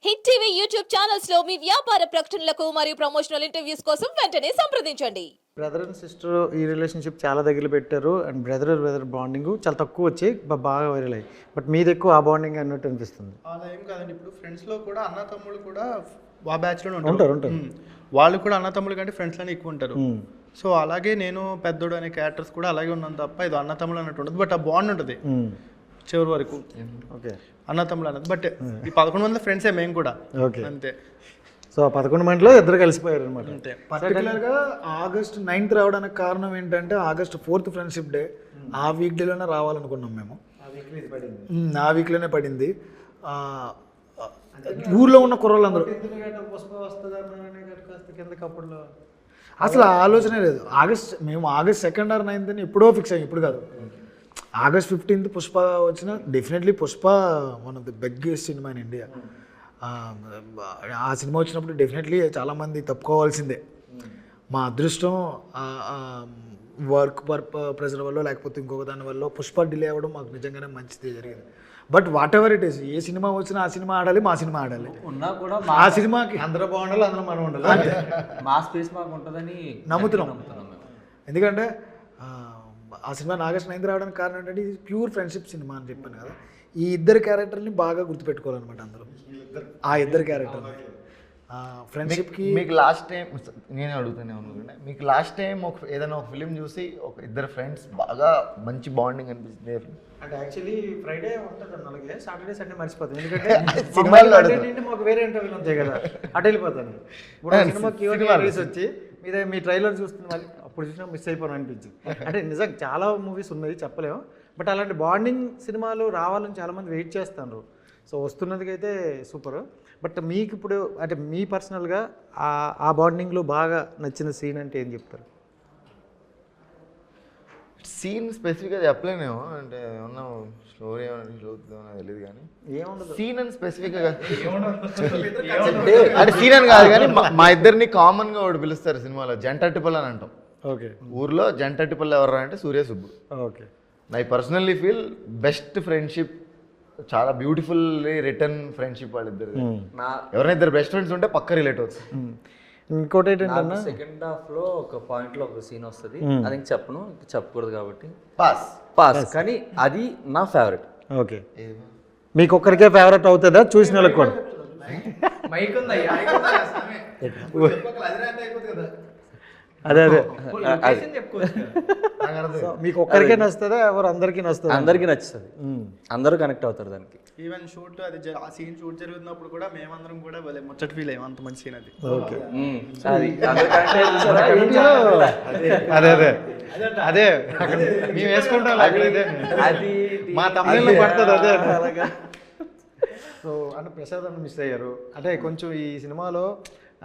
Hit TV YouTube channels లో మీ వ్యాపార ప్రకటనలకు మరియు ప్రమోషనల్ ఇంటర్వ్యూస్ కోసం వెంటనే సంప్రదించండి. బ్రదర్ అండ్ సిస్టర్ ఈ రిలేషన్షిప్ చాలా దగ్గర పెట్టారు అండ్ బ్రదర్ బాండింగ్ చాలా తక్కువ వచ్చి బాగా వైరల్ అయ్యి బట్ మీది ఎక్కువ ఆ బాండింగ్ అన్నట్టు అనిపిస్తుంది. అలా ఏం కాదండి, ఇప్పుడు ఫ్రెండ్స్లో కూడా అన్న తమ్ముళ్ళు కూడా ఆ బ్యాచ్లో ఉంటారు. వాళ్ళు కూడా అన్న తమ్ముళ్ళు కంటే ఫ్రెండ్స్లోనే ఎక్కువ ఉంటారు. సో అలాగే నేను పెద్దోడు అనే క్యారెక్టర్స్ కూడా అలాగే ఉన్నాను తప్ప ఇది అన్న తమ్ముళ్ళు అన్నట్టు ఉండదు. బట్ ఆ బాండ్ ఉంటుంది చివరి వరకు. ఓకే, అన్న తమ్ముళ్ళు అన్నది. బట్ ఈ 11 మంది ఫ్రెండ్సే మేము కూడా. ఓకే, అంతే. సో 11 మందిలో ఇద్దరు కలిసిపోయారు అనమాట. అంతే. పర్టికులర్గా ఆగస్ట్ 9th రావడానికి కారణం ఏంటంటే ఆగస్ట్ 4th ఫ్రెండ్షిప్ డే. ఆ వీక్ డేలోనే రావాలనుకున్నాం మేము. ఆ వీక్లోనే పడింది. ఊర్లో ఉన్న కుర్రోళ్ళందరూ అసలు ఆలోచనే లేదు. మేము ఆగస్ట్ 2nd or 9th అని ఎప్పుడో ఫిక్స్ అయ్యాం, ఇప్పుడు కాదు. ఆగస్ట్ 15th పుష్ప వచ్చిన definitely Pushpa one of the biggest cinema in India. ఆ సినిమా వచ్చినప్పుడు డెఫినెట్లీ చాలామంది తప్పుకోవాల్సిందే. మా అదృష్టం వర్క్ ప్రెజర్ వల్ల లేకపోతే ఇంకొక దాని వల్ల పుష్ప డిలే అవ్వడం మాకు నిజంగానే మంచిది జరిగింది. But what ever it is, A cinema వచ్చినా ఆ సినిమా ఆడాలి, మా సినిమా ఆడాలి. ఉన్నా కూడా ఆ సినిమాకి అందరూ బాగుండాలి, అందరూ మనం ఉండాలి. మా స్పేస్ మాకు ఉంటుందని నమ్ముతున్నాం. మేము. ఎందుకంటే ఆ సినిమా ఆగస్ట్ 9th రావడానికి కారణం ఏంటంటే ఇది ప్యూర్ ఫ్రెండ్షిప్ సినిమా అని చెప్పాను కదా. ఈ ఇద్దరు క్యారెక్టర్ని బాగా గుర్తుపెట్టుకోవాలన్నమాట అందరూ. ఆ ఇద్దరు క్యారెక్టర్ని ఫ్రెండ్షిప్కి. మీకు లాస్ట్ టైం నేనే అడుగుతానే ఉన్నాను, మీకు లాస్ట్ టైం ఏదైనా ఒక ఫిలిం చూసి ఒక ఇద్దరు ఫ్రెండ్స్ బాగా మంచి బాండింగ్ అనిపిస్తుంది అంటే యాక్చువల్లీ ఫ్రైడే ఉంటుంది అలాగే, సాటర్డే సండే మర్చిపోతాం. ఎందుకంటే సినిమాల్లో మాకు వేరే ఇంటర్వ్యూలు ఉంటాయి కదా, అటు వెళ్ళిపోతాను. ఇప్పుడు సినిమాకి రిలీజ్ వచ్చి మీ ట్రైలర్ చూస్తుంది, మళ్ళీ అప్పుడు చూసినా మిస్ అయిపోను అనిపించింది. అంటే నిజంగా చాలా మూవీస్ ఉన్నాయి చెప్పలేము, బట్ అలాంటి బాండింగ్ సినిమాలు రావాలని చాలామంది వెయిట్ చేస్తున్నారు. So వస్తున్నదికైతే super. బట్ మీకు ఇప్పుడు అంటే మీ పర్సనల్గా ఆ బాండింగ్లో బాగా నచ్చిన సీన్ అంటే ఏం చెప్తారు? సీన్ స్పెసిఫిక్గా చెప్పలేనేమో, అంటే ఏమన్నా స్టోరీ ఏమైనా చూద్దామో తెలియదు కానీ ఏముండదు, సీన్ అని స్పెసిఫిక్గా అంటే సీన్ అని కాదు కానీ మా ఇద్దరిని కామన్గా ఒకటి పిలుస్తారు సినిమాలో జంటటిపల్ అని అంటాం. ఓకే, ఊర్లో జంటటిపల్ ఎవరు అంటే Surya Subbu. Okay, I personally feel best friendship, చాలా బ్యూటిఫుల్లీ రిటర్న్ ఫ్రెండ్షిప్ వాళ్ళిద్దరు. ఎవరైనా ఇద్దరు బెస్ట్ ఫ్రెండ్స్ ఉంటే పక్క రిలేట్ అవుతుంది. ఇంకోటి ఏంటంటే సెకండ్ హాఫ్ లో ఒక పాయింట్ లో ఒక సీన్ వస్తుంది, అది ఇంక చెప్పను, చెప్పకూడదు కాబట్టి పాస్. కానీ అది నా ఫేవరెట్. ఓకే, మీకు ఒక్కరికే ఫేవరెట్ అవుతుందా చూసిన వాళ్ళకి కూడా? అదే మీకు ఒక్కరికే నచ్చుతుందా ఎవరు అందరికీ నచ్చుతుంది? అందరికీ నచ్చుతుంది, అందరూ కనెక్ట్ అవుతారు దానికి. ఈవెన్ షూట్ అది ఆ సీన్ షూట్ జరుగుతున్నప్పుడు కూడా మేమందరం కూడా ముచ్చట ఫీల్ అయ్యాం, అంత మంచి సీన్ అది. ఓకే, అది అందరూ connect అయ్యారు చూసారా? అదే అదే మేము వేసుకుంటాం అది మా తమిళలో పడుతుంది అదే. సో అంటే ప్రసాద్ అన్న మిస్ అయ్యారు. అంటే కొంచెం ఈ సినిమాలో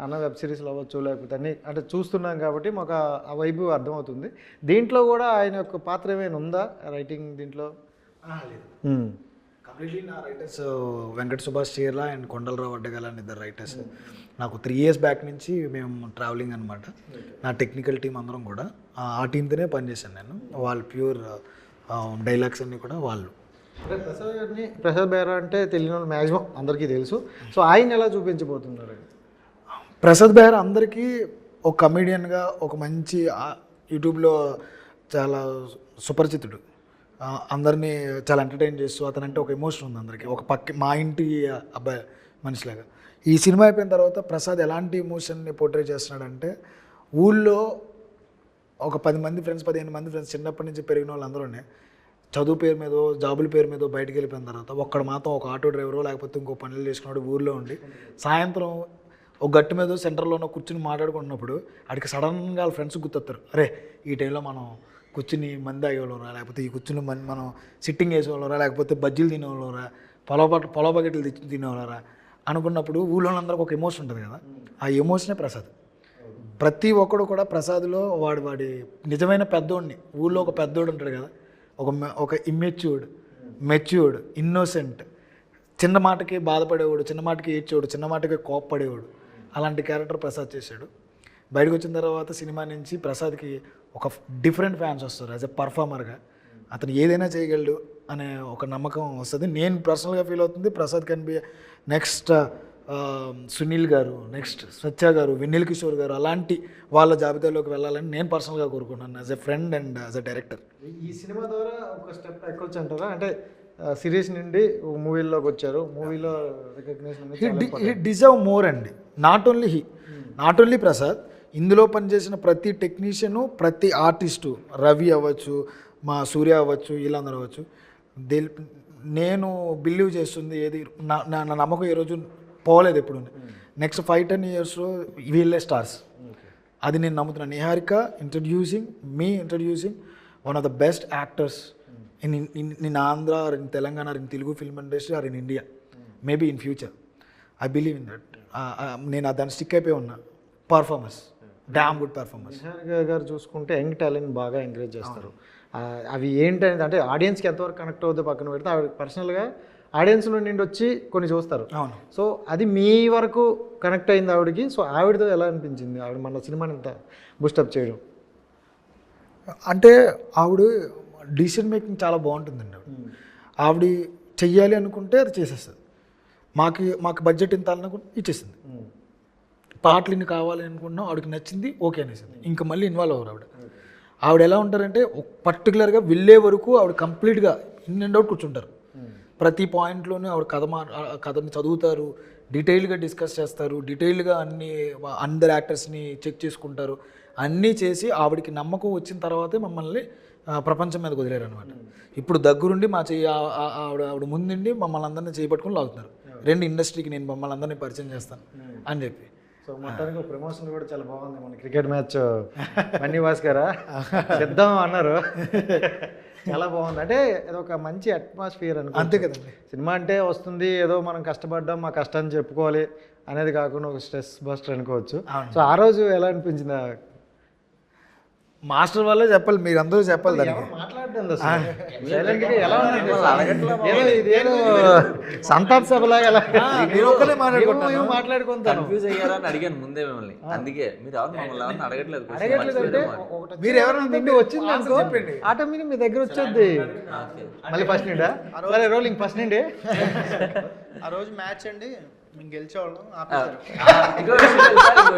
అన్న వెబ్ సిరీస్లో అవ్వచ్చు లేకపోతే అన్ని అంటే చూస్తున్నాం కాబట్టి మాకు ఆ వైపు అర్థమవుతుంది. దీంట్లో కూడా ఆయన యొక్క పాత్ర ఏమైనా ఉందా రైటింగ్ దీంట్లో? కంప్లీట్లీ నా రైటర్స్ వెంకట సుభాష్ చీర్లా అండ్ కొండలరావు అడ్డగల అని ఇద్దరు రైటర్స్. నాకు 3 years బ్యాక్ నుంచి మేము ట్రావెలింగ్ అనమాట. నా టెక్నికల్ టీం అందరం కూడా ఆ టీంతోనే పనిచేశాను నేను. వాళ్ళు ప్యూర్ డైలాగ్స్ అన్నీ కూడా వాళ్ళు. అంటే ప్రసాద్ బేరా అంటే తెలియని వాళ్ళు మ్యాక్సిమం అందరికీ తెలుసు. సో ఆయన ఎలా చూపించబోతున్నారు? ప్రసాద్ బెహ్రా అందరికీ ఒక కమీడియన్గా, ఒక మంచి యూట్యూబ్లో చాలా సుపరిచితుడు. అందరినీ చాలా ఎంటర్టైన్ చేస్తూ అతనంటే ఒక ఎమోషన్ ఉంది అందరికీ, ఒక మా ఇంటి అబ్బాయి మనిషిలాగా. ఈ సినిమా అయిపోయిన తర్వాత ప్రసాద్ ఎలాంటి ఎమోషన్ని పోర్ట్రే చేస్తున్నాడంటే, ఊళ్ళో ఒక 10 మంది ఫ్రెండ్స్ 15 మంది ఫ్రెండ్స్ చిన్నప్పటి నుంచి పెరిగిన వాళ్ళందరూనే చదువు పేరు మీదో జాబుల పేరు మీదో బయటకు వెళ్ళిపోయిన తర్వాత ఒక్కడ మాత్రం ఒక ఆటో డ్రైవరో లేకపోతే ఇంకో పనులు చేసుకున్నాడు ఊళ్ళో ఉండి సాయంత్రం ఒక గట్టు మీద సెంటర్లోనో కూర్చుని మాట్లాడుకుంటున్నప్పుడు అడికి సడన్గా వాళ్ళ ఫ్రెండ్స్ గుర్తొస్తారు, అరే ఈ టైంలో మనం కూర్చుని మంది ఆగేవాళ్ళరా, లేకపోతే ఈ కూర్చుని మనం సిట్టింగ్ వేసేవాళ్ళరా, లేకపోతే బజ్జీలు తినేవాళ్ళరా, పొల బకెట్లు తినేవాళ్ళరా అనుకున్నప్పుడు ఊళ్ళో అందరికి ఒక ఎమోషన్ ఉంటుంది కదా. ఆ ఎమోషనే ప్రసాద్. ప్రతి ఒక్కడు కూడా ప్రసాద్లో వాడి నిజమైన పెద్దోడిని, ఊళ్ళో ఒక పెద్దోడు ఉంటాడు కదా, ఒక మెచ్యూర్డ్ ఇన్నోసెంట్, చిన్న మాటకి బాధపడేవాడు, చిన్న మాటకి ఏడ్చేవాడు, చిన్న మాటకి కోప్పడేవాడు, అలాంటి క్యారెక్టర్ ప్రసాద్ చేశాడు. బయటకు వచ్చిన తర్వాత సినిమా నుంచి ప్రసాద్కి ఒక డిఫరెంట్ ఫ్యాన్స్ వస్తారు యాజ్ ఎ పర్ఫార్మర్గా. అతను ఏదైనా చేయగలడు అనే ఒక నమ్మకం వస్తుంది. నేను పర్సనల్గా ఫీల్ అవుతుంది Prasad can be next Sunil గారు, నెక్స్ట్ సత్య గారు, వెన్నెల కిషోర్ గారు, అలాంటి వాళ్ళ జాబితాలోకి వెళ్ళాలని నేను పర్సనల్గా కోరుకుంటున్నాను as a friend and as a director. ఈ సినిమా ద్వారా ఒక స్టెప్ ఎక్కొచ్చు అంటారా? అంటే సిరీస్ నుండి మూవీలోకి వచ్చారు, మూవీలో రికగ్నిషన్ హీ డిజర్వ్ మోర్ అండి. నాట్ ఓన్లీ ప్రసాద్, ఇందులో పనిచేసిన ప్రతి టెక్నీషియను, ప్రతి ఆర్టిస్టు, రవి అవ్వచ్చు, మా సూర్య అవ్వచ్చు, వీళ్ళందరూ అవ్వచ్చు, నేను బిలీవ్ చేస్తుంది ఏది నా నమ్మకం ఈరోజు పోలేదు ఎప్పుడు. నెక్స్ట్ 5-10 years వీళ్ళే స్టార్స్, అది నేను నమ్ముతున్నాను. Niharika introducing one of the best actors in Andhra or in Telangana or in Telugu film industry or in India, maybe in future. I believe in that. నేను దాన్ని స్టిక్ అయిపోయి ఉన్నా. Performance, damn good performance. Niharika garu చూసుకుంటే young talent బాగా encourage చేస్తారు. అవి ఏంటనేది అంటే ఆడియన్స్కి ఎంతవరకు కనెక్ట్ అవుతుందో పక్కన పెడితే ఆవిడ పర్సనల్గా ఆడియన్స్లో నుండి వచ్చి కొన్ని చూస్తారు. అవును. సో అది మీ వరకు కనెక్ట్ అయింది ఆవిడకి. సో ఆవిడతో ఎలా అనిపించింది ఆవిడ మన సినిమాని ఇంత బూస్టప్ చేయడం? అంటే ఆవిడ డిసిషన్ మేకింగ్ చాలా బాగుంటుందండి. ఆవిడ చెయ్యాలి అనుకుంటే అది చేసేస్తుంది. మాకు బడ్జెట్ ఇంత అనుకుంటే ఇచ్చేసింది. పాటలు ఇన్ని కావాలి అనుకున్నాం, ఆవిడకి నచ్చింది, ఓకే అనేసింది. ఇంకా మళ్ళీ ఇన్వాల్వ్ అవ్వరు ఆవిడ ఎలా ఉంటారంటే పర్టికులర్గా వెళ్ళే వరకు ఆవిడ కంప్లీట్గా ఇన్ అండ్ అవుట్ కూర్చుంటారు. ప్రతి పాయింట్లోనే ఆవిడ కథని చదువుతారు, డీటెయిల్గా డిస్కస్ చేస్తారు, డీటెయిల్గా అందరు యాక్టర్స్ని చెక్ చేసుకుంటారు. అన్నీ చేసి ఆవిడకి నమ్మకం వచ్చిన తర్వాతే మమ్మల్ని ప్రపంచం మీదకి వదిలేరు అనమాట. ఇప్పుడు దగ్గరుండి మా ఆవిడ ముందుండి మమ్మల్ని అందరినీ చేపట్టుకుని లాగుతున్నారు. రెండు ఇండస్ట్రీకి నేను మమ్మల్ని అందరినీ పరిచయం చేస్తాను అని చెప్పి. సో మొత్తానికి ప్రమోషన్ కూడా చాలా బాగుంది. మన క్రికెట్ మ్యాచ్ బన్నీ భాస్కర్ సిద్ధం అన్నారు, చాలా బాగుంది. అంటే అది ఒక మంచి అట్మాస్ఫియర్ అనుకో. అంతే కదండి. సినిమా అంటే వస్తుంది ఏదో మనం కష్టపడ్డాం, మా కష్టాన్ని చెప్పుకోవాలి అనేది కాకుండా ఒక స్ట్రెస్ బస్టర్ అనుకోవచ్చు. సో ఆ రోజు ఎలా అనిపించింది? మాస్టర్ వాళ్ళే చెప్పాలి, మీరు అందరూ చెప్పాలి దానికి. మాట్లాడడం ఇదేదో సంతాప్ సభలాగా మాట్లాడుకుంటాను. కన్ఫ్యూజ్ అయ్యారని అడిగాను ముందే మిమ్మల్ని, అందుకే మీరు ఎవరు మమ్మల్ని ఎవరిని అడగట్లేదు. మీరు ఎవరైనా వచ్చింది అనుకో, ఆటోమేటిక్ మీ దగ్గర వచ్చేది. మళ్ళీ ఫస్ట్ నుండా సరే రోలింగ్ ఫస్ట్ నుండి. ఆ రోజు మ్యాచ్ అండి మేము గెలిచేవాళ్ళం. ఇంకో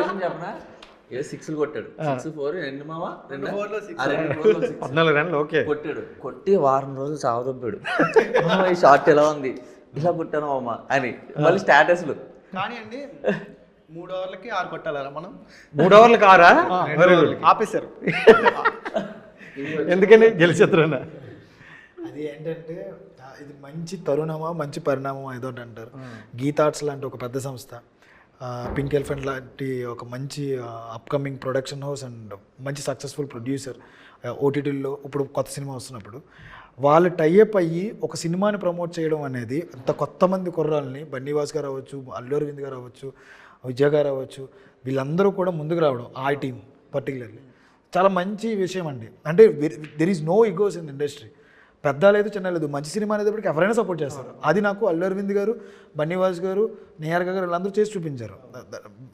విషయం చెప్పనా, ఏ 6 కొట్టాడు, 6, 4 2 మావా 2 14 రన్లు ఓకే కొట్టాడు. కొట్టి వారం రోజులు సావదొబ్బాడు. ఈ షార్ట్ ఎలా ఉంది, ఇలా కొట్టాను అమ్మ అని మళ్ళీ స్టేటస్లు. కానీ అండి 3 ఓవర్లకి 6 కొట్టాలరా మనం. 3 ఓవర్లకు 6 ఆపేశారు. ఎందుకని గెలిచేద్దరన్నా? అది ఏంటంటే ఇది మంచి తరుణమా మంచి పరిణామం ఏదో అంటారు. గీతార్ట్స్ లాంటి ఒక పెద్ద సంస్థ, పింక్ ఎలిఫెంట్ లాంటి ఒక మంచి అప్కమింగ్ ప్రొడక్షన్ హౌస్ అండ్ మంచి సక్సెస్ఫుల్ ప్రొడ్యూసర్ ఓటీటీల్లో ఇప్పుడు కొత్త సినిమా వస్తున్నప్పుడు వాళ్ళు టైఅప్ అయ్యి ఒక సినిమాని ప్రమోట్ చేయడం అనేది, అంత కొత్త మంది కుర్రాలని, బన్నీవాస్ గారు అవ్వచ్చు, అల్లు అరవింద్ గారు అవ్వచ్చు, విజయ్ గారు అవ్వచ్చు, వీళ్ళందరూ కూడా ముందుకు రావడం, ఆ టీం పర్టికులర్లీ చాలా మంచి విషయం అండి. అంటే there is no egos in industry. పెద్ద లేదు చిన్న లేదు, మంచి సినిమా అనేటప్పటికి ఎవరైనా సపోర్ట్ చేస్తారు. అది నాకు అల్లు అరవింద్ గారు, బన్నీవాస్ గారు, నిహారిక గారు వీళ్ళందరూ చేసి చూపించారు.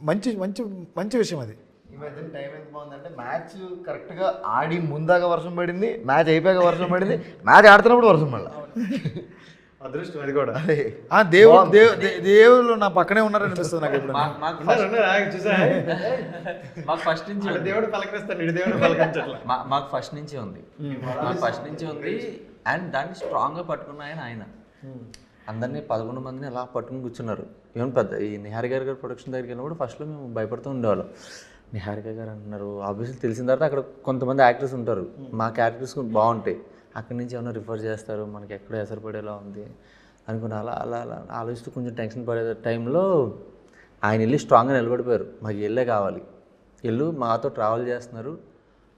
మంచి మంచి మంచి విషయం అది. ఈ మధ్య టైం ఎంత బాగుందంటే మ్యాచ్ కరెక్ట్గా ఆడి ముందాగా వర్షం పడింది, మ్యాచ్ అయిపోయాక వర్షం పడింది, మ్యాచ్ ఆడుతున్నప్పుడు వర్షం పడాలి. అదృష్టం అది కూడా. దేవుళ్ళు నా పక్కనే ఉన్నారని అనిపిస్తుంది నాకు ఇప్పుడు. మాకు ఫస్ట్ నుంచి దేవుడు పలకరిస్తాను, దేవుడు పలకరించట్లా. మాకు ఫస్ట్ నుంచి ఉంది, మాకు ఫస్ట్ నుంచి ఉంది. అండ్ దాన్ని స్ట్రాంగ్గా పట్టుకున్న ఆయన అందరినీ 11 మందిని అలా పట్టుకుని కూర్చున్నారు. ఈవెన్ పెద్ద ఈ నిహారిక గారి ప్రొడక్షన్ దగ్గరికి వెళ్ళినప్పుడు ఫస్ట్లో మేము భయపడుతూ ఉండేవాళ్ళం. నిహారిక గారు అంటున్నారు, ఆబ్వియస్లీ తెలిసిన తర్వాత అక్కడ కొంతమంది యాక్టర్స్ ఉంటారు, మా క్యారెక్టర్స్ బాగుంటాయి, అక్కడి నుంచి ఏమైనా రిఫర్ చేస్తారు, మనకి ఎక్కడో ఎసరపడేలా ఉంది అనుకుని అలా అలా అలా ఆలోచిస్తూ కొంచెం టెన్షన్ పడే టైంలో ఆయన వెళ్ళి స్ట్రాంగ్గా నిలబడిపోయారు. మాకు ఎల్లే కావాలి, ఎల్లు మాతో ట్రావెల్ చేస్తున్నారు,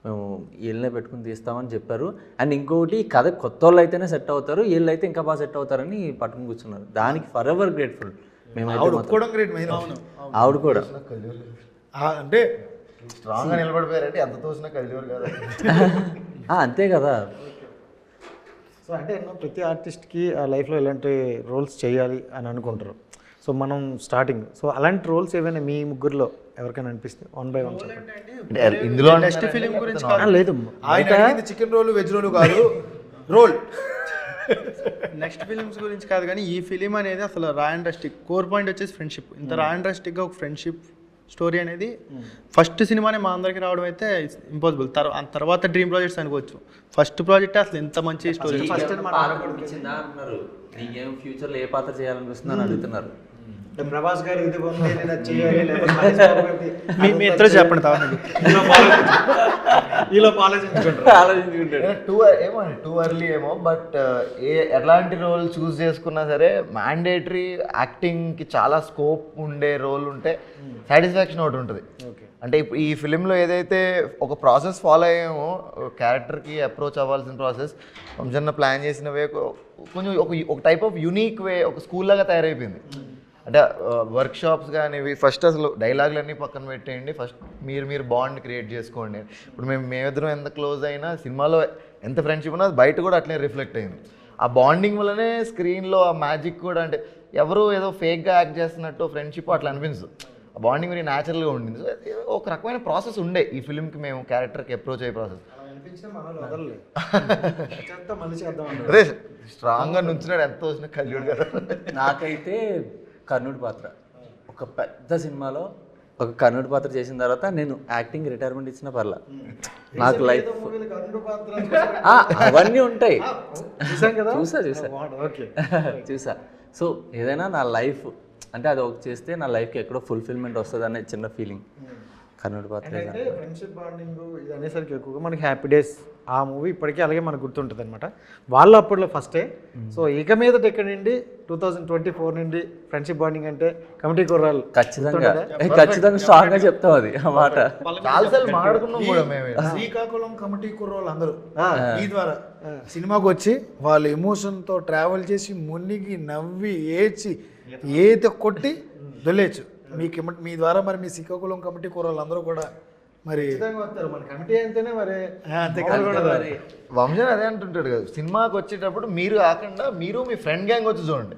మేము వీళ్ళనే పెట్టుకుని తీస్తామని చెప్పారు. అండ్ ఇంకొకటి కథ కొత్త వాళ్ళు అయితేనే సెట్ అవుతారు, వీళ్ళు అయితే ఇంకా బాగా సెట్ అవుతారని పట్టుకుని కూర్చున్నారు. దానికి ఫర్ ఎవర్ గ్రేట్ఫుల్. మేము ఆవిడ కూడా అంటే స్ట్రాంగ్గా నిలబడిపోయారంటే ఎంత తోసినా కలిసేవారు కదా. అంతే కదా. సో అంటే ప్రతి ఆర్టిస్ట్కి ఆ లైఫ్లో ఇలాంటి రోల్స్ చేయాలి అని అనుకుంటారు. సో మనం స్టార్టింగ్, సో అలాంటి రోల్స్ ఏమైనా మీ ముగ్గురులో ఎవరికైనా అనిపిస్తుంది? 1 by 1 ఇందులో నెక్స్ట్ ఫిలిం గురించి లేదు, ఆయన చికెన్ రోల్ వెజ్ రోల్ కాదు, రోల్ నెక్స్ట్ ఫిలిమ్స్ గురించి కాదు కానీ ఈ ఫిలిం అనేది అసలు రా అండ్ రస్టిక్ కోర్ పాయింట్ వచ్చేసి ఫ్రెండ్షిప్. ఇంత రా అండ్ రస్టిక్గా ఒక ఫ్రెండ్షిప్ స్టోరీ అనేది ఫస్ట్ సినిమానే మా అందరికి రావడం అయితే ఇంపాసిబుల్. తర్వాత డ్రీమ్ ప్రాజెక్ట్స్ అనుకోవచ్చు. ఫస్ట్ ప్రాజెక్ట్ అసలు ఇంత మంచి స్టోరీ. అంటున్నారు నీకేం ఫ్యూచర్లో ఏ పాత్ర చేయాలనిపిస్తుంది అని అడుగుతున్నారు. ప్రభాస్ గారు ఇది ఉంది, నేను అది చేయాలి, లేకపోతే మహేష్ బాబు గారిది మీ ఇద్దరు చెప్పండి తర్వాత. ఈలోపు ఆలోచించుకుంటారు. ఆలోచించుకుంటాడు. టూ ఎర్లీ ఏమో, బట్ ఎలాంటి రోల్ చూస్ చేసుకున్నా సరే మ్యాండేటరీ యాక్టింగ్కి చాలా స్కోప్ ఉండే రోల్ ఉంటే సాటిస్ఫాక్షన్ ఒకటి ఉంటుంది. అంటే ఇప్పుడు ఈ ఫిలింలో ఏదైతే ఒక ప్రాసెస్ ఫాలో అయ్యామో, క్యారెక్టర్కి అప్రోచ్ అవ్వాల్సిన ప్రాసెస్ వంశన్న ప్లాన్ చేసిన వే కొంచెం ఒక టైప్ ఆఫ్ యూనిక్ వే, ఒక స్కూల్ లాగా తయారైపోయింది. అంటే వర్క్ షాప్స్ కానీ ఫస్ట్ అసలు డైలాగులన్నీ పక్కన పెట్టేయండి, ఫస్ట్ మీరు బాండ్ క్రియేట్ చేసుకోండి. ఇప్పుడు మేమిద్దరం ఎంత క్లోజ్ అయినా సినిమాలో ఎంత ఫ్రెండ్షిప్ ఉన్నా బయట కూడా అట్లనే రిఫ్లెక్ట్ అయింది. ఆ బాండింగ్ వల్లనే స్క్రీన్లో ఆ మ్యాజిక్ కూడా, అంటే ఎవరు ఏదో ఫేక్గా యాక్ట్ చేస్తున్నట్టు ఫ్రెండ్షిప్ అట్లా అనిపించదు. ఆ బాండింగ్ వెరీ న్యాచురల్గా ఉండింది. సో ఒక రకమైన ప్రాసెస్ ఉండే ఈ ఫిల్మ్కి మేము క్యారెక్టర్కి అప్రోచ్ అయ్యే ప్రాసెస్. అదే స్ట్రాంగ్గా నుంచున్నాడు, ఎంత వచ్చినా కళ్యాణ్ కదా. నాకైతే కర్ణుడి పాత్ర, ఒక పెద్ద సినిమాలో ఒక కర్ణుడి పాత్ర చేసిన తర్వాత నేను యాక్టింగ్ రిటైర్మెంట్ ఇచ్చిన పర్లా, నాకు లైఫ్ అవన్నీ ఉంటాయి. చూసా. సో ఏదైనా నా లైఫ్ అంటే అది ఒక చేస్తే నా లైఫ్కి ఎక్కడో ఫుల్ఫిల్మెంట్ వస్తుంది అనే చిన్న ఫీలింగ్ కర్ణుడి పాత్ర. అంటే ఫ్రెండ్షిప్ బాండింగ్ ఇది అనేసరికి ఎక్కువగా మనకి హ్యాపీ డేస్ ఆ మూవీ ఇప్పటికీ అలాగే మనకు గుర్తుంటుంది అనమాట. వాళ్ళు అప్పట్లో ఫస్టే. సో ఇక మీదట ఇక్కడ నుండి 2024 నుండి ఫ్రెండ్షిప్ బాండింగ్ అంటే కమిటీ కుర్రాలు ఖచ్చితంగా స్ట్రాంగ్ గా చెప్తాం అది ఆ మాట. చాలాసార్లు మాట్లాడుకున్నాం కూడా మేము. శ్రీకాకుళం కమిటీ కుర్రోళ్ళు అందరూ ఈ ద్వారా సినిమాకి వచ్చి వాళ్ళ ఎమోషన్తో ట్రావెల్ చేసి మునిగి నవ్వి ఏడ్చి ఏత కొట్టి దొల్లేచ్చు. మీ ద్వారా మరి మీ శ్రీకాకుళం కమిటీ కుర్రోళ్ళు అందరూ కూడా మరి మన కమిటీ అంటేనే మరి వంశన్ అదే అంటుంటాడు కదా, సినిమాకి వచ్చేటప్పుడు మీరు కాకుండా మీరు మీ ఫ్రెండ్ గ్యాంగ్ వచ్చి చూడండి.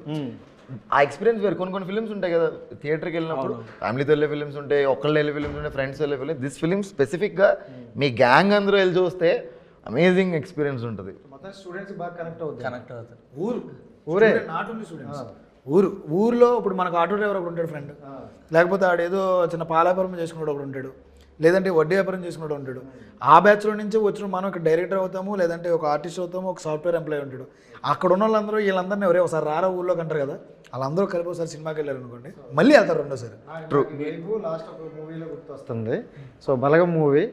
ఆ ఎక్స్పీరియన్స్ వేరు. కొన్ని ఫిలిమ్స్ ఉంటాయి కదా, థియేటర్కి వెళ్ళినప్పుడు ఫ్యామిలీతో వెళ్ళే ఫిలిమ్స్ ఉంటాయి, ఒక్కళ్ళు వెళ్ళే ఫిలిమ్స్ ఉంటాయి, ఫ్రెండ్స్ వెళ్ళే ఫిలిం. దిస్ ఫిలిం స్పెసిఫిక్గా మీ గ్యాంగ్ అందరూ వెళ్ళి చూస్తే అమేజింగ్ ఎక్స్పీరియన్స్ ఉంటుంది. మొత్తం స్టూడెంట్స్ బాగా కనెక్ట్ అవుతారు. ఊరే నాట్ ఓన్లీ స్టూడెంట్స్, ఊర్లో ఇప్పుడు మనకు ఆటో డ్రైవర్ ఒకడు ఉంటాడు ఫ్రెండ్, లేకపోతే ఆడేదో చిన్న పాలాపురం చేసుకున్నాడు ఒకడు ఉంటాడు, లేదంటే వడ్డీ వ్యాపారం చేసుకున్నాడు ఉంటాడు. ఆ బ్యాచ్లో నుంచి వచ్చిన మనం ఇక్కడ డైరెక్టర్ అవుతాము, లేదంటే ఒక ఆర్టిస్ట్ అవుతాము, ఒక సాఫ్ట్వేర్ ఎంప్లాయీ ఉంటాడు. అక్కడ ఉన్న వాళ్ళందరూ వీళ్ళందరినీ ఎవరే ఒకసారి రారా ఊళ్ళోకి అంటారు కదా, వాళ్ళందరూ కలిపి ఒకసారి సినిమాకి వెళ్ళారు అనుకోండి, మళ్ళీ వెళ్తారు రెండోసారి. లాస్ట్ ఒక మూవీలో గుర్తొస్తుంది. సో బలగం మూవీ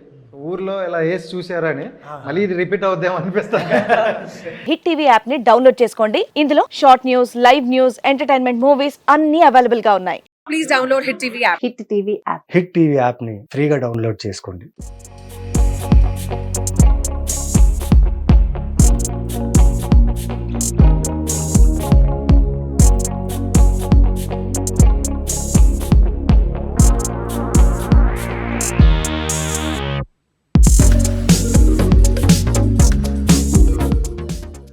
ఊర్లో ఇలా వేసి చూసారని మళ్ళీ ఇది రిపీట్ అవుద్దాం అనిపిస్తుంది. హిట్ టీవీ యాప్ ని డౌన్లోడ్ చేసుకోండి. ఇందులో short news, live news, entertainment movies అన్ని అవైలబుల్ గా ఉన్నాయి. Please download hit TV app. Hit TV యాప్ని ఫ్రీగా డౌన్లోడ్ చేసుకోండి.